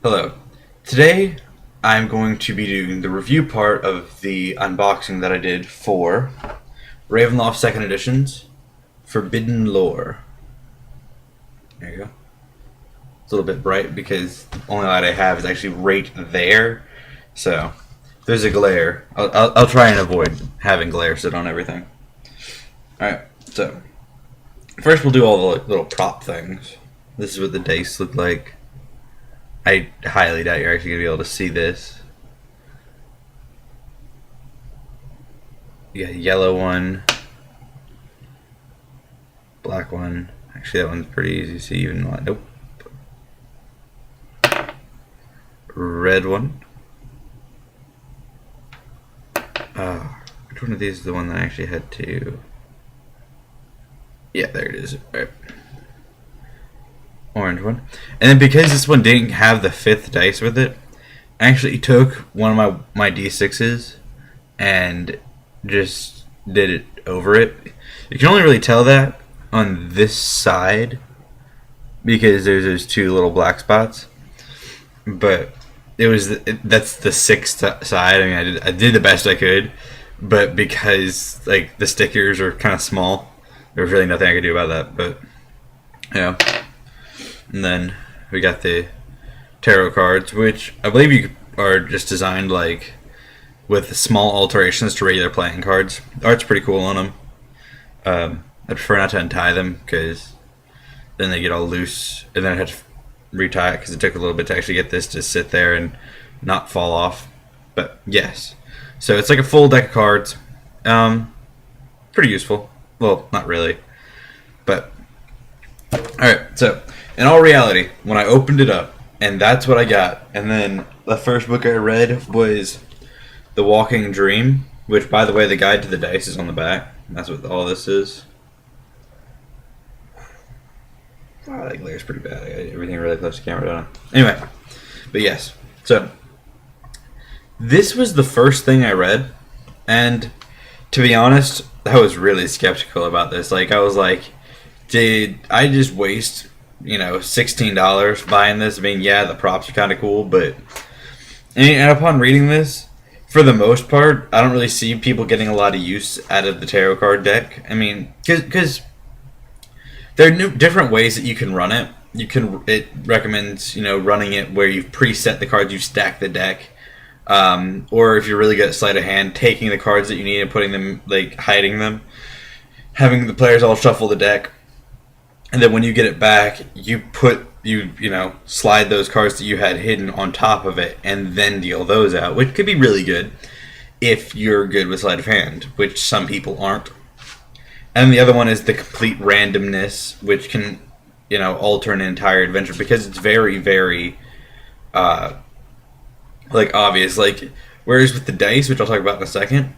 Hello. Today I'm going to be doing the review part of the unboxing that I did for Ravenloft 2nd Edition's Forbidden Lore. There you go. It's a little bit bright because the only light I have is actually right there. So if there's a glare, I'll try and avoid having glare sit on everything. Alright, so first we'll do all the little prop things. This is what the dice look like. I highly doubt you're actually going to be able to see this. You got a yellow one, black one. Actually, that one's pretty easy to see even though nope. Red one. Which one of these is the one that I actually had to... Yeah, there it is. Alright. Orange one. And then because this one didn't have the 5th dice with it, I actually took one of my D6s and just did it over it. You can only really tell that on this side because there's those two little black spots. But that's the 6th side. I mean, I did the best I could, but because like the stickers are kind of small, there was really nothing I could do about that. But yeah. And then we got the tarot cards, which I believe you are just designed like with small alterations to regular playing cards. The art's pretty cool on them. I prefer not to untie them because then they get all loose, and then I had to retie it because it took a little bit to actually get this to sit there and not fall off. But yes, so it's like a full deck of cards. Pretty useful. Well, not really, but all right. So in all reality, when I opened it up, and that's what I got, and then the first book I read was The Walking Dream, which, by the way, the guide to the dice is on the back. That's what all this is. Wow, that glare's pretty bad. I got everything really close to camera, don't I? Anyway, but yes. So, this was the first thing I read, and to be honest, I was really skeptical about this. Like, I was like, did I just waste... $16 buying this? I mean, yeah, the props are kind of cool, but and upon reading this, for the most part, I don't really see people getting a lot of use out of the tarot card deck. I mean, because there are different ways that you can run it. It recommends running it where you've preset the cards, you stack the deck, or if you're really good at sleight of hand, taking the cards that you need and putting them, like hiding them, having the players all shuffle the deck. And then when you get it back, you slide those cards that you had hidden on top of it and then deal those out, which could be really good if you're good with sleight of hand, which some people aren't. And the other one is the complete randomness, which can, alter an entire adventure because it's very, very, obvious. Like, whereas with the dice, which I'll talk about in a second,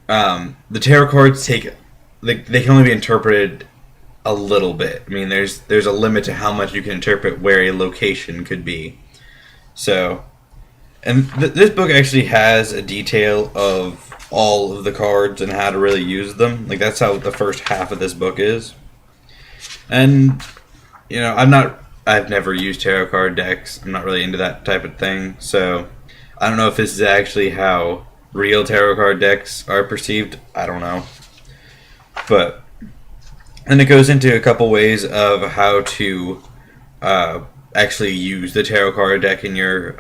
the tarot cards they can only be interpreted a little bit. I mean, there's a limit to how much you can interpret where a location could be. So, and this book actually has a detail of all of the cards and how to really use them. Like, that's how the first half of this book is. And, I've never used tarot card decks. I'm not really into that type of thing. So, I don't know if this is actually how real tarot card decks are perceived. I don't know. But and it goes into a couple ways of how to actually use the tarot card deck in your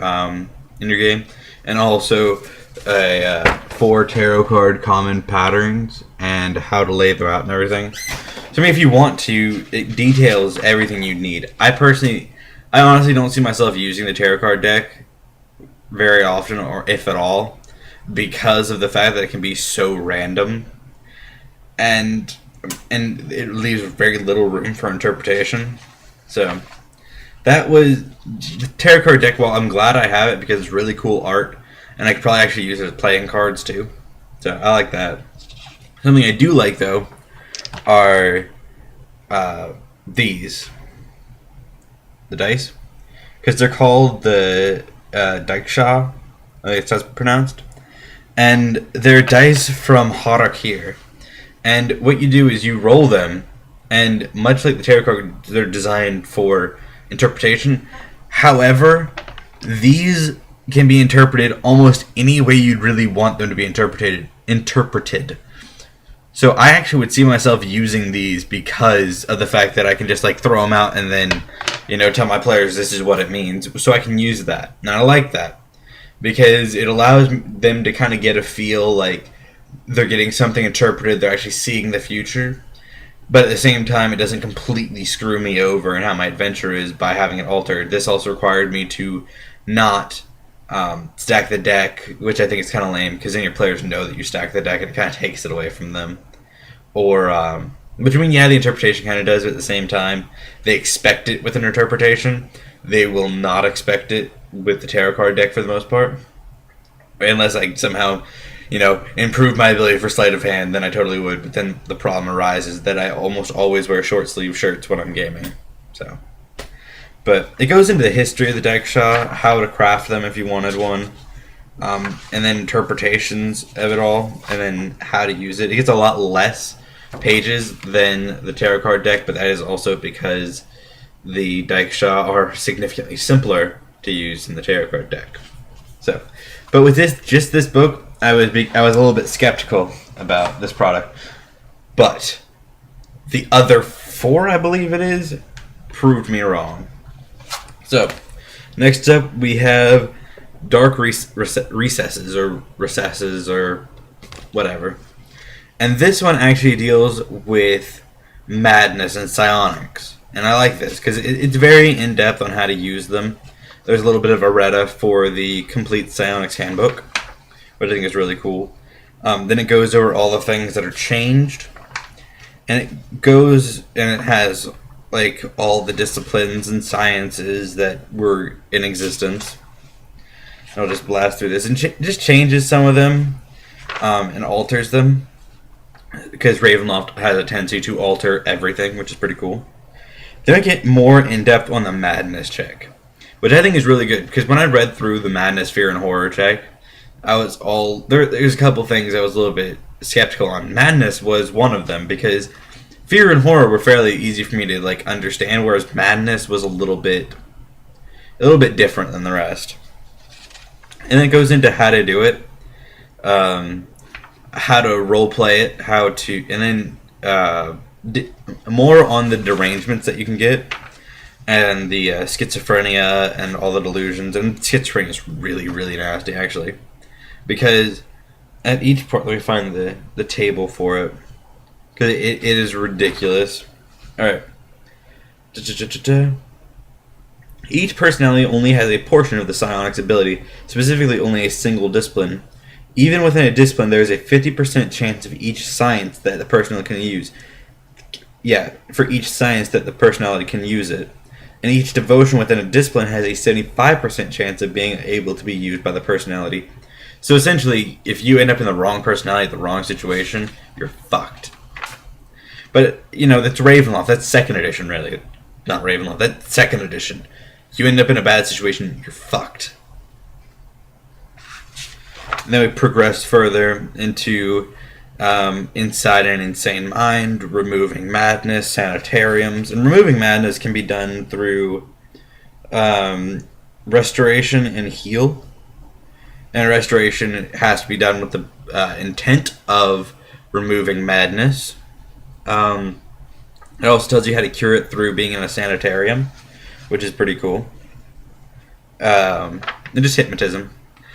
game, and also 4 tarot card common patterns and how to lay them out and everything. So I mean, if you want to, it details everything you need. I honestly don't see myself using the tarot card deck very often, or if at all, because of the fact that it can be so random and it leaves very little room for interpretation. So that was the tarot card deck. Well, I'm glad I have it because it's really cool art, and I could probably actually use it as playing cards too. So I like that. Something I do like though are the dice, because they're called the Diksha, I think it's pronounced, and they're dice from Harakir. And what you do is you roll them, and much like the tarot card, they're designed for interpretation. However, these can be interpreted almost any way you'd really want them to be interpreted. So I actually would see myself using these because of the fact that I can just like throw them out and then, tell my players this is what it means. So I can use that. And I like that because it allows them to kind of get a feel like they're getting something interpreted, they're actually seeing the future. But at the same time, it doesn't completely screw me over in how my adventure is by having it altered. This also required me to not stack the deck, which I think is kind of lame, because then your players know that you stack the deck and it kind of takes it away from them. Or, which I mean, yeah, the interpretation kind of does it at the same time. They expect it with an interpretation. They will not expect it with the tarot card deck for the most part. Unless I somehow, improve my ability for sleight of hand, then I totally would. But then the problem arises that I almost always wear short sleeve shirts when I'm gaming. So, but it goes into the history of the deck shot, how to craft them if you wanted one, and then interpretations of it all, and then how to use it. It gets a lot less pages than the tarot card deck, but that is also because the Daikisha are significantly simpler to use than the tarot card deck. So, but with this book, I was a little bit skeptical about this product, but the other 4, I believe it is, proved me wrong. So, next up we have Dark Recesses or whatever. And this one actually deals with madness and psionics. And I like this because it's very in-depth on how to use them. There's a little bit of errata for the complete psionics handbook, which I think is really cool. Then it goes over all the things that are changed. And it has like all the disciplines and sciences that were in existence. I'll just blast through this and just changes some of them and alters them, because Ravenloft has a tendency to alter everything, which is pretty cool. Then I get more in depth on the madness check, which I think is really good, because when I read through the madness, fear, and horror check, I was there's a couple things I was a little bit skeptical on. Madness was one of them, because fear and horror were fairly easy for me to like understand, whereas madness was a little bit different than the rest. And then it goes into how to do it, how to role play it, and then more on the derangements that you can get, and the schizophrenia and all the delusions. And schizophrenia is really, really nasty, actually, because at each part, let me find the table for it, because it is ridiculous. Alright. Each personality only has a portion of the psionics ability, specifically only a single discipline. Even within a discipline, there is a 50% chance of each science that the personality can use. Yeah, for each science that the personality can use it. And each devotion within a discipline has a 75% chance of being able to be used by the personality. So essentially, if you end up in the wrong personality at the wrong situation, you're fucked. But, that's Ravenloft. That's 2nd edition, really. Not Ravenloft. That's 2nd edition. You end up in a bad situation, you're fucked. And then we progress further into Inside an Insane Mind, Removing Madness, Sanitariums. And Removing Madness can be done through Restoration and Heal. And Restoration has to be done with the intent of removing madness. It also tells you how to cure it through being in a sanitarium, which is pretty cool. And just hypnotism.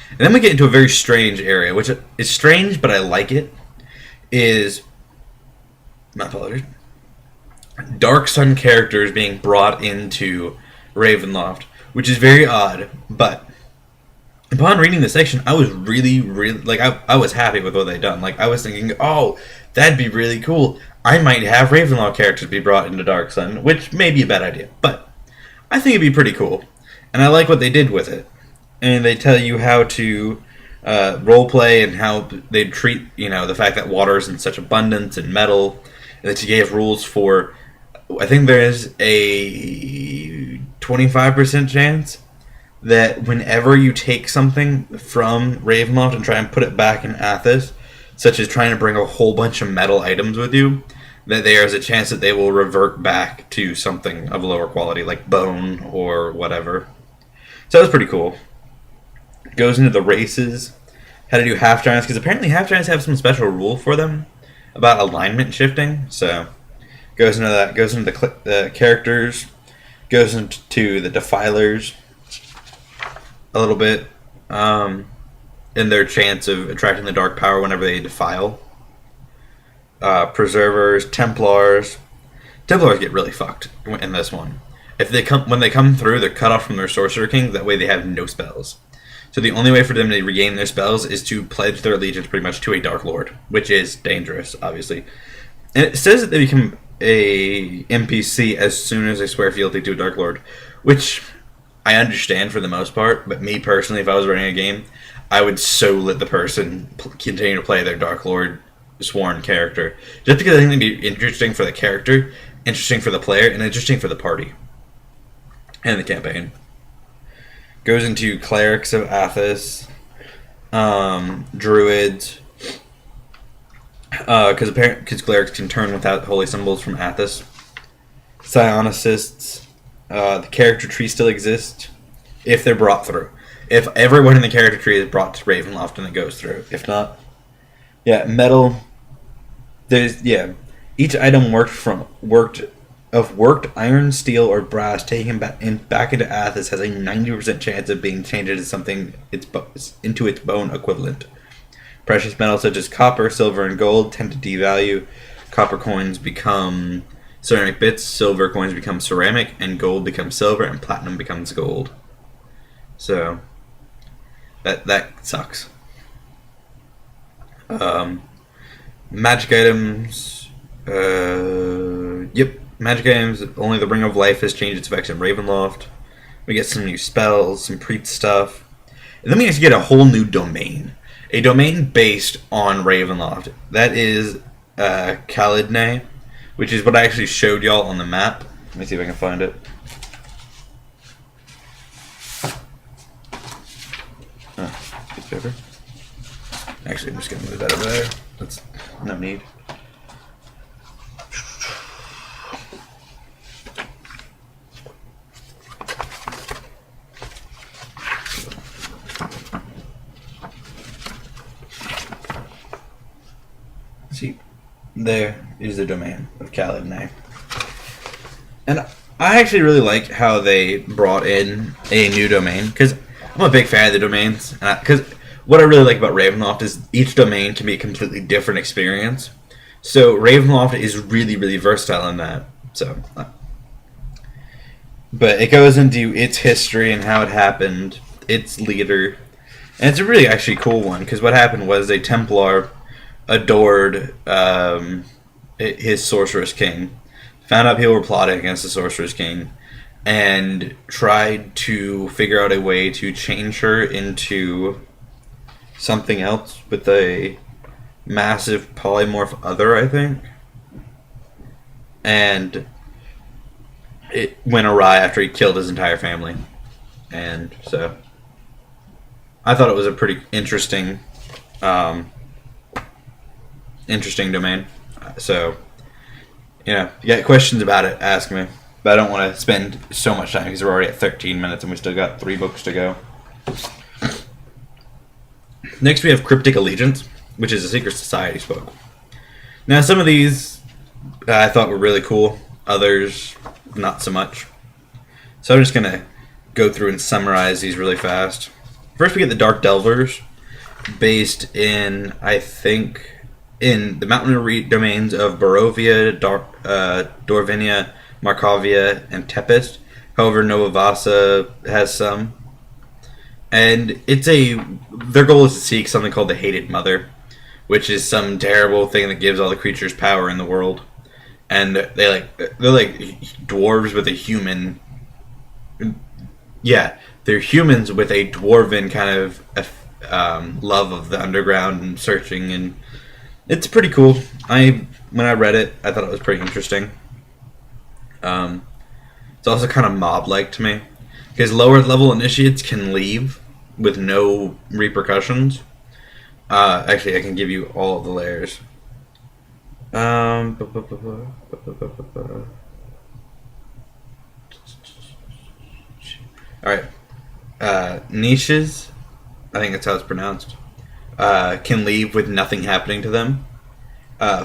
And then we get into a very strange area, which is strange, but I like it. My apologies. Dark Sun characters being brought into Ravenloft, which is very odd, but upon reading this section, I was really, really, I was happy with what they'd done. I was thinking, oh, that'd be really cool. I might have Ravenloft characters be brought into Dark Sun, which may be a bad idea, but I think it'd be pretty cool. And I like what they did with it. And they tell you how to roleplay and how they treat, the fact that water is in such abundance and metal. And that you gave rules for, I think there's a 25% chance that whenever you take something from Ravenloft and try and put it back in Athos, such as trying to bring a whole bunch of metal items with you, that there is a chance that they will revert back to something of lower quality, like bone or whatever. So that was pretty cool. Goes into the races, how to do half giants, because apparently half giants have some special rule for them about alignment shifting. So goes into that. Goes into the characters. Goes into the defilers a little bit, and their chance of attracting the dark power whenever they defile. Preservers, Templars. Templars get really fucked in this one. When they come through, they're cut off from their Sorcerer King. That way, they have no spells. So the only way for them to regain their spells is to pledge their allegiance pretty much to a Dark Lord, which is dangerous, obviously. And it says that they become a NPC as soon as they swear fealty to a Dark Lord, which I understand for the most part. But me personally, if I was running a game, I would so let the person continue to play their Dark Lord sworn character, just because I think it'd be interesting for the character, interesting for the player, and interesting for the party and the campaign. Goes into Clerics of Athos, Druids, because Clerics can turn without holy symbols from Athos. Psionicists, the character tree still exists if they're brought through. If everyone in the character tree is brought to Ravenloft and it goes through. If not, metal. Each item worked iron, steel, or brass taken back into Athos has a 90% chance of being changed into something into its bone equivalent. Precious metals such as copper, silver, and gold tend to devalue. Copper coins become ceramic bits, silver coins become ceramic, and gold becomes silver, and platinum becomes gold. So that sucks. Magic items. Magic items. Only the Ring of Life has changed its effects in Ravenloft. We get some new spells, some priest stuff. And then we actually get a whole new domain. A domain based on Ravenloft. That is Calednay, which is what I actually showed y'all on the map. Let me see if I can find it. Piece of paper. Actually, I'm just going to move that over there. That's no need. See, there is the domain of Calednay. And I actually really like how they brought in a new domain, because I'm a big fan of the domains. Because what I really like about Ravenloft is each domain can be a completely different experience. So Ravenloft is really, really versatile in that. So, but it goes into its history and how it happened, its leader. And it's a really actually cool one, because what happened was a Templar adored his Sorceress King, found out people were plotting against the Sorceress King, and tried to figure out a way to change her into something else with a massive polymorph other, I think. And it went awry after he killed his entire family. And so I thought it was a pretty interesting domain. So, you got questions about it, ask me. But I don't want to spend so much time because we're already at 13 minutes and we still got 3 books to go. Next we have Cryptic Allegiance, which is a Secret Society's book. Now some of these I thought were really cool, others not so much. So I'm just going to go through and summarize these really fast. First we get the Dark Delvers, based in, I think, in the mountain domains of Barovia, Dorvinia, Markovia, and Tempest. However, Novavasa has some. And their goal is to seek something called the Hated Mother, which is some terrible thing that gives all the creatures power in the world. And they're like dwarves with a human. Yeah, they're humans with a dwarven kind of love of the underground and searching, and it's pretty cool. When I read it, I thought it was pretty interesting. It's also kind of mob-like to me, because lower level initiates can leave with no repercussions. Actually, I can give you all of the layers. Alright. Niches, I think that's how it's pronounced, can leave with nothing happening to them.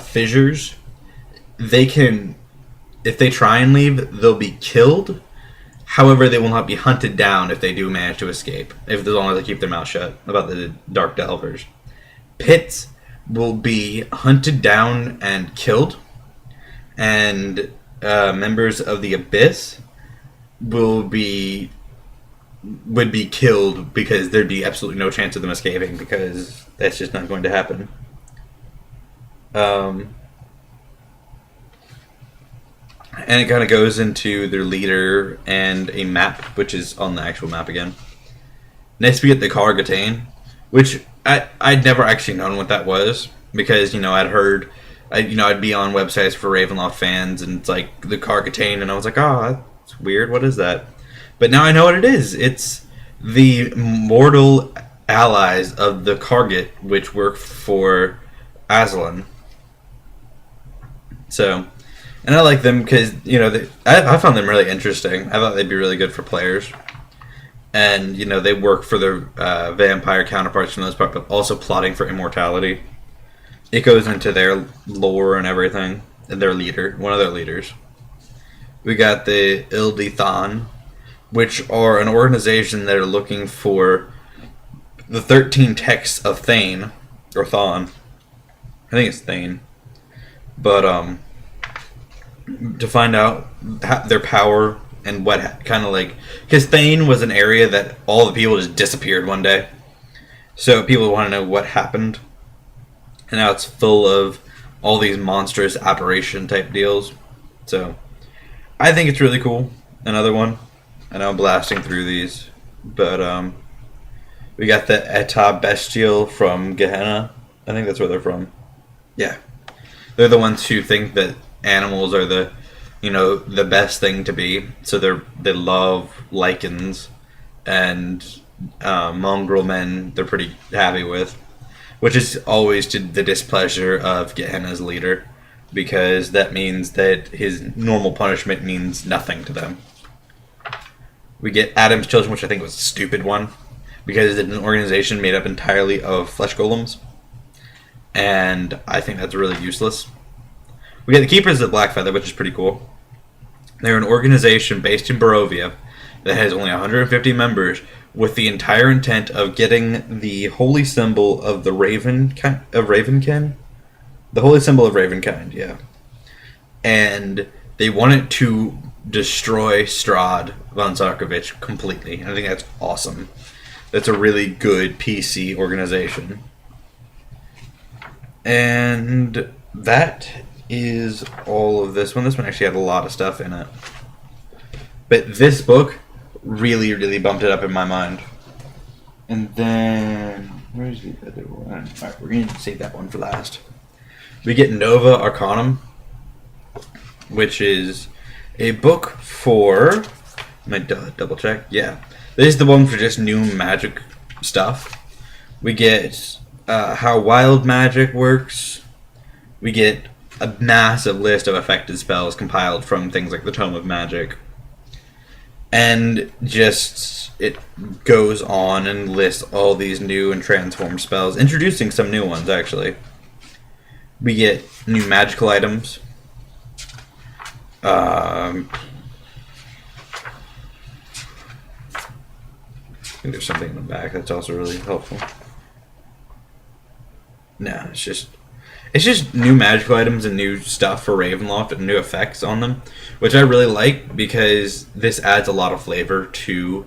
Fissures, they can, if they try and leave, they'll be killed. However, they will not be hunted down if they do manage to escape, if as long as they keep their mouth shut about the Dark Delvers. Pits will be hunted down and killed, and members of the Abyss would be killed because there'd be absolutely no chance of them escaping because that's just not going to happen. And it kind of goes into their leader and a map, which is on the actual map again. Next we get the Kargatane, which I'd never actually known what that was because, I'd heard, I'd be on websites for Ravenloft fans and it's like the Kargatane and I was like, oh, that's weird, what is that? But now I know what it is. It's the mortal allies of the Kargat, which work for Aslan. So, and I like them because, I found them really interesting. I thought they'd be really good for players. And, they work for their vampire counterparts for the most part, but also plotting for immortality. It goes into their lore and everything, and their leader, one of their leaders. We got the Ildithan, which are an organization that are looking for the 13 texts of Thane, or Thon. I think it's Thane. But, to find out their power and what kind of because Thane was an area that all the people just disappeared one day. So people want to know what happened. And now it's full of all these monstrous apparition type deals. So I think it's really cool. Another one. I know I'm blasting through these. But we got the Eta Bestial from Gehenna. I think that's where they're from. Yeah. They're the ones who think that animals are the best thing to be. So they love lichens and mongrel men. They're pretty happy with, which is always to the displeasure of Gehenna's leader, because that means that his normal punishment means nothing to them. We get Adam's Children, which I think was a stupid one, because it's an organization made up entirely of flesh golems, and I think that's really useless. We get the Keepers of the Blackfeather, which is pretty cool. They're an organization based in Barovia that has only 150 members, with the entire intent of getting the holy symbol of the Ravenkin. The holy symbol of Ravenkind, yeah. And they wanted to destroy Strahd von Zarkovich completely. And I think that's awesome. That's a really good PC organization. And that is all of this one. This one actually had a lot of stuff in it. But this book really, really bumped it up in my mind. And then, where's the other one? Alright, we're going to save that one for last. We get Nova Arcanum, which is a book for, let me double check, yeah. This is the one for just new magic stuff. We get how wild magic works. We get a massive list of effective spells compiled from things like the Tome of Magic. And just, it goes on and lists all these new and transformed spells, introducing some new ones, actually. We get new magical items. I think there's something in the back that's also really helpful. No, it's just new magical items and new stuff for Ravenloft and new effects on them, which I really like because this adds a lot of flavor to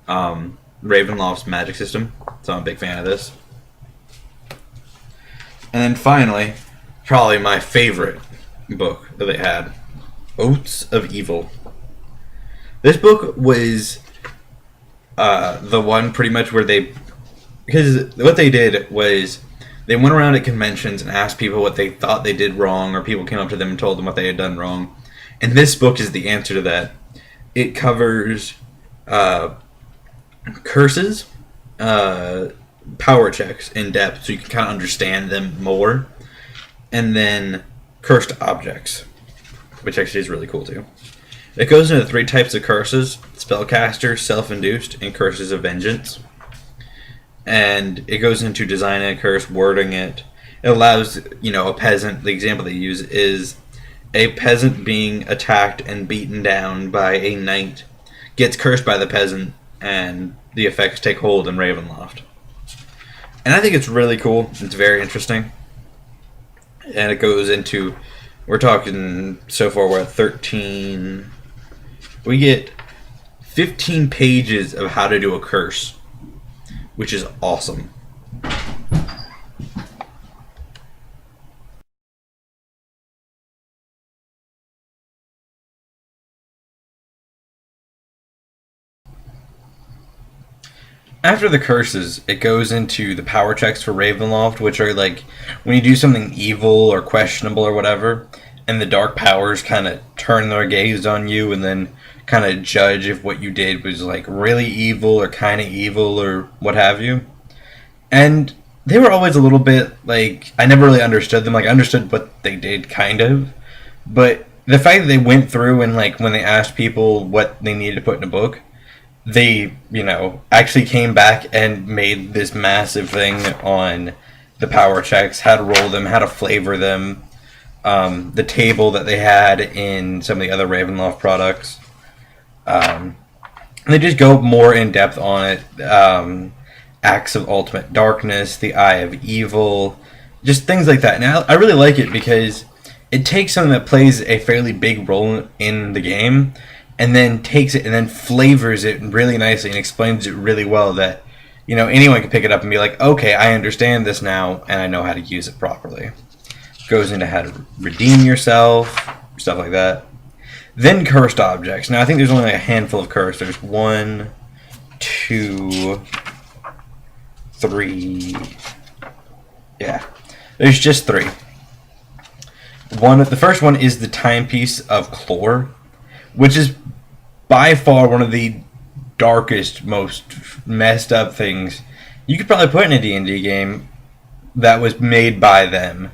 Ravenloft's magic system. So I'm a big fan of this. And then finally, probably my favorite book that they had, Oaths of Evil. This book was the one pretty much where because what they did was they went around at conventions and asked people what they thought they did wrong, or people came up to them and told them what they had done wrong. And this book is the answer to that. It covers curses, power checks in depth so you can kind of understand them more, and then cursed objects, which actually is really cool too. It goes into 3 types of curses: spellcaster, self-induced, and curses of vengeance. And it goes into designing a curse, wording it. It allows, a peasant. The example they use is a peasant being attacked and beaten down by a knight gets cursed by the peasant, and the effects take hold in Ravenloft. And I think it's really cool. It's very interesting. And it goes into, we're talking, so far we're at 13. We get 15 pages of how to do a curse, which is awesome. After the curses, it goes into the power checks for Ravenloft, which are like when you do something evil or questionable or whatever, and the dark powers kind of turn their gaze on you and then kind of judge if what you did was like really evil or kind of evil or what have you. And they were always a little bit like, I never really understood them. Like, I understood what they did, kind of, but the fact that they went through and like when they asked people what they needed to put in a book, they, actually came back and made this massive thing on the power checks, how to roll them, how to flavor them, the table that they had in some of the other Ravenloft products. They just go more in depth on it. Acts of Ultimate Darkness, the Eye of Evil, just things like that. Now, I really like it because it takes something that plays a fairly big role in the game and then takes it and then flavors it really nicely and explains it really well that, anyone can pick it up and be like, okay, I understand this now and I know how to use it properly. Goes into how to redeem yourself, stuff like that. Then cursed objects. Now, I think there's only like a handful of cursed. There's 1, 2, 3. Yeah, there's just 3. The first one is the timepiece of Clore, which is by far one of the darkest, most messed up things you could probably put in a D&D game that was made by them,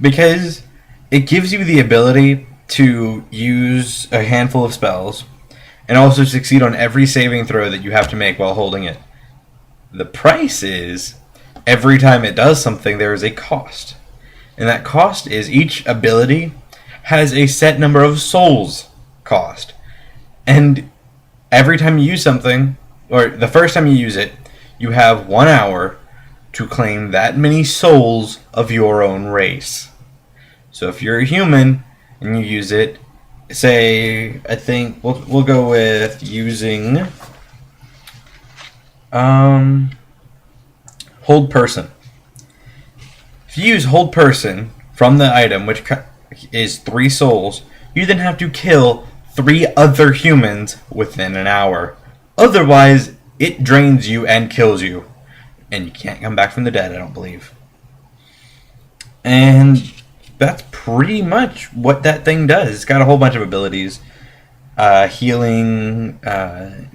because it gives you the ability to use a handful of spells and also succeed on every saving throw that you have to make while holding it. The price is, every time it does something, there is a cost. And that cost is each ability has a set number of souls cost. And every time you use something, or the first time you use it, you have 1 hour to claim that many souls of your own race. So if you're a human and you use it, say, I think we'll go with using Hold Person. If you use Hold Person from the item, which is 3 souls, you then have to kill 3 other humans within an hour. Otherwise, it drains you and kills you. And you can't come back from the dead, I don't believe. And that's pretty much what that thing does. It's got a whole bunch of abilities. Healing. What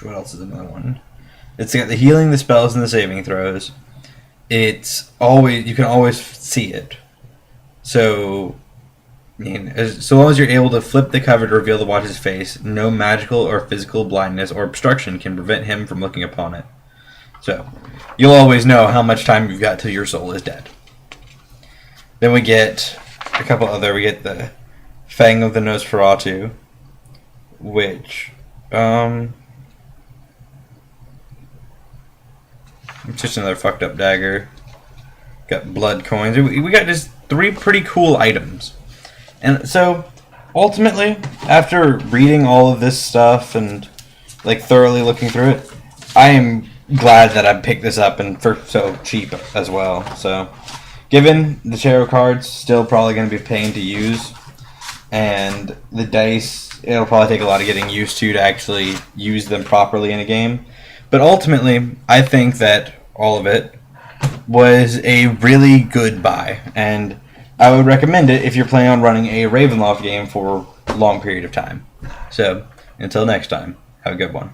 else is another one? It's got the healing, the spells, and the saving throws. You can always see it. So, so long as you're able to flip the cover to reveal the watcher's face, no magical or physical blindness or obstruction can prevent him from looking upon it. So, you'll always know how much time you've got till your soul is dead. Then we get we get the Fang of the Nosferatu, which, it's just another fucked up dagger. Got blood coins. We got just 3 pretty cool items. And so, ultimately, after reading all of this stuff and like thoroughly looking through it, I am glad that I picked this up and for so cheap as well. So, given the tarot cards still probably going to be a pain to use, and the dice, it'll probably take a lot of getting used to actually use them properly in a game. But ultimately, I think that all of it was a really good buy, and I would recommend it if you're planning on running a Ravenloft game for a long period of time. So, until next time, have a good one.